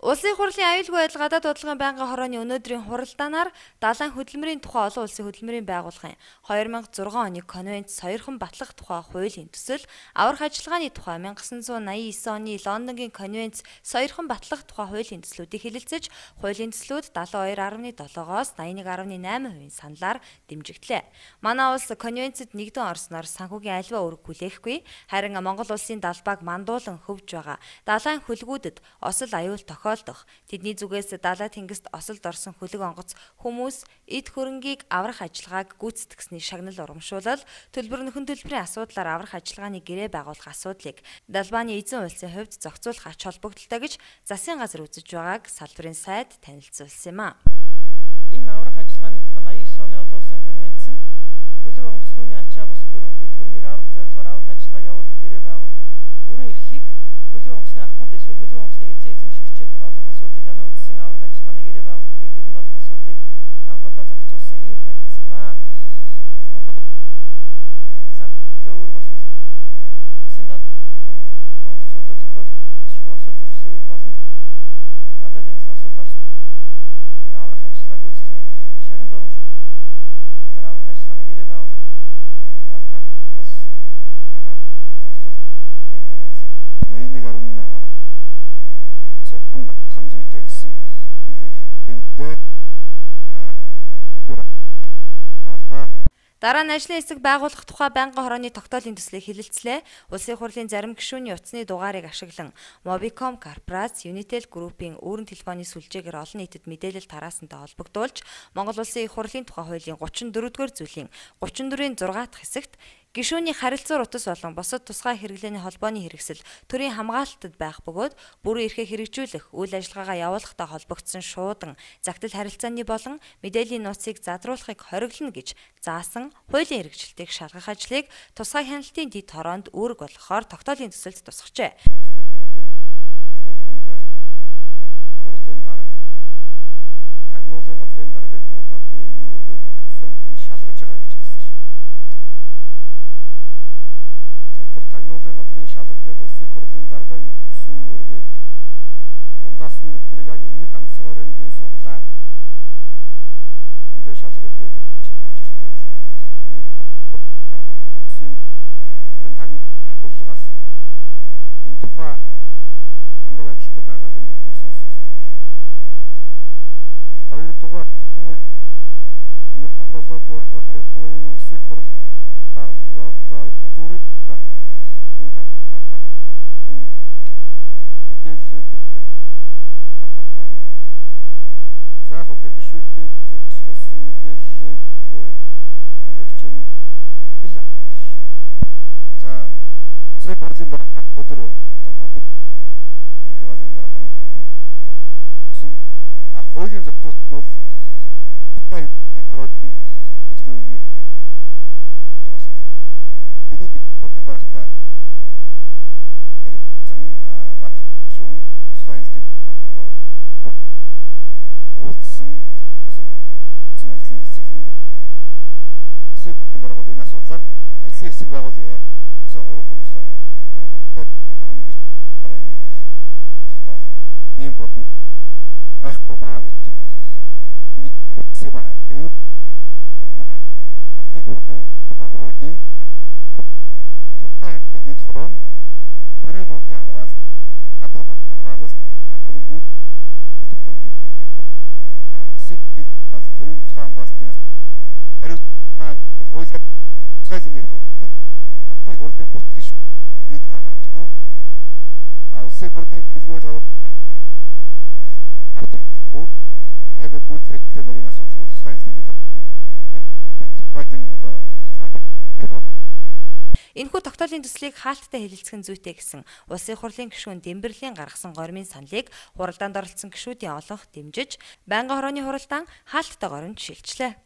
Улсын хурлын аюулгүй байдал гадаад бодлогын байнгын хорооны өнөөдрийн хуралдаанаар далайн хөдөлмөрийн тухай олон улсын хөдөлмөрийн байгууллагын 2006 оны конвент сойрхон батлах тухай хуулийн төсөл, аврах ажиллагааны тухай 1989 оны Лондонгийн конвент сойрхон батлах тухай хуулийн төслүүдийг хэлэлцэж, хуулийн төслүүд 72.7-оос 81.8% саналаар дэмжигдлээ. Манай улс конвенцэд нэгдэн орсноор санхүүгийн аливаа үүрэг хүлээхгүй, харин Монгол улсын далбааг мандуулан хөвж байгаа далайн хөлгүүдэд осол аюул тохиолдох, тэдний зүгээс далай тэнгист осолд орсон хөлөг онгоц хүмүүс эд хөрөнгийг аврах ажиллагааг гүйцэтгэсний шагнал урамшуулал, төлбөр нөхөн төлбөрийн асуудлаар аврах ажиллагааны гэрээ байгуулах асуудлыг далбааны эзэн улсын хувьд зохицуулах ач холбогдолтой гэж засгийн газар үзэж байгааг салбарын сайд танилцуулсан юм а. Энэ аврах ажиллагааны тухай 89 оны олон улсын конвенц нь хөлөг онгоц түүний ачаа бус эд хөрөнгийг аврах зорилгоор аврах ажиллагааг явуулах гэрээ байгуулах бүрэн эрхийг хөлөг онгоцны ахмад эсвэл хөлөг онгоцны эзэмшигчид олох асуудлыг хянаа үзсэн аврах ажиллагааны гэрээ байгуулах эрхийг тэдэнд олох асуудлыг анх удаа зохицуулсан ийм конвенц юм а. Санхүүгийн үүрэг бас хүлээсэн онгоцуудад тохиолдшгүй осол зөрчлийн үед болон далай тэнгист осолд орсон аврах ажиллагааг гүйцэтгэсний шагнал урамшуулалаар аврах ажиллагааны гэрээ байгуулах улс зохицуулах ийм конвенц юм. 81.8 сойрхон батхан зүйтэй гэсэн Дараа нь ажлын хэсэг байгуулах тухай байнгын хорооны тогтоолын төслийг хэлэлцлээ. Улсын хурлын зарим гишүүний утасны дугаарыг ашиглан Mobicom корпорац, Unitel Group-ийн өөрийн телефоны сүлжээгээр олон нийтэд мэдээлэл тараасантай холбогдуулж, Монгол Улсын их хурлын тухай хуулийн 34-р зүйлийн 34-ийн 6 дахь хэсэгт гишүүний харилцаа утас болон бусад тусгай хэрэглээний холбооны хэрэгсэл төрийн хамгаалалтад байх бөгөөд бүрэн эрхээ хэрэгжүүлэх, үйл ажиллагаагаа явуулахтай холбогдсон шуудан загтал харилцааны болон мэдээллийн нууцыг задруулахыг хориглоно гэж заасан хуулийн хэрэгжилтийг шалгах ажлыг тусгай хяналтын дэд хороонд үүрэг болгохоор тогтоолын төсөлд тусгажээ. Улсын хурлын чуулган дээр их хурлын дарга тагнуулын газрын даргаыг дуудаад би энэ үүргийг өгсөн тэнд шалгаж байгаа гэж хэлсэн шүү. Тэр тагнуулын газрын шалгажээд улсын хурлын дарга өгсөн үүргийг дундаас нь бид нар яг энийг ганцгаар энгийн суглаад ингээ шалгаж гэдэг учиртай билээ. Нэг харин тагнуулгаас энэ тухай ямар байдалтай байгаагийг бид нар сонсох ёстой юм шүү. Хоёрдугаар өнөөдөр болоод байгаа энэ улсын хурал албатай зүрх мэдээллүүдийг за яг тэр гишүүдийн ашигласан мэдээллийн хангаж байгаа хэл асуудал шүү дээ. За улсын хурлын дарга өдөр тагнуулын ерөнхий газрын дарга хариуцсан хуулийн зохицуулт нь бол хорооны ажлын үеийг асуудал. Энийг хурлын даргатай ярилцсан бат шүүн тусгай хяналтын дарга уулзсан ажлын хэсэг тэнд улсын хурлын даргууд энэ асуудлаар ажлын хэсэг байгуулъя. 3 хүн тусгай энийг тогтоох ийм болон байхгүй маа гэж ингэж хэлсэн байна. Дэд хорон бүрийн нууцын хамгаалалт, гадаад хамгаалалт болон гүйцэтгэх тогтоомжийг төрийн тусгай хамгаалалтын хариуцлага хуулиар тусгайлан ирэх өгсөн. Улсын хурлын бус гишүүн энэ хамтгүй улсын хурлын билгүүл яг гүйцэтгэлтэй нарийн асуудал бол тусгай хяналтын дэд хорны одоо Энэхүү тогтоолын төслийг хаалттай хэлэлцэх нь зүйтэй гэсэн улсын хурлын гишүүн Дэмбэрлийн гаргасан гормын саналыг хуралдаанд оролцсон гишүүдийн олонх дэмжиж, байнгын хорооны хуралдаан хаалттайгаар нь шилжлээ.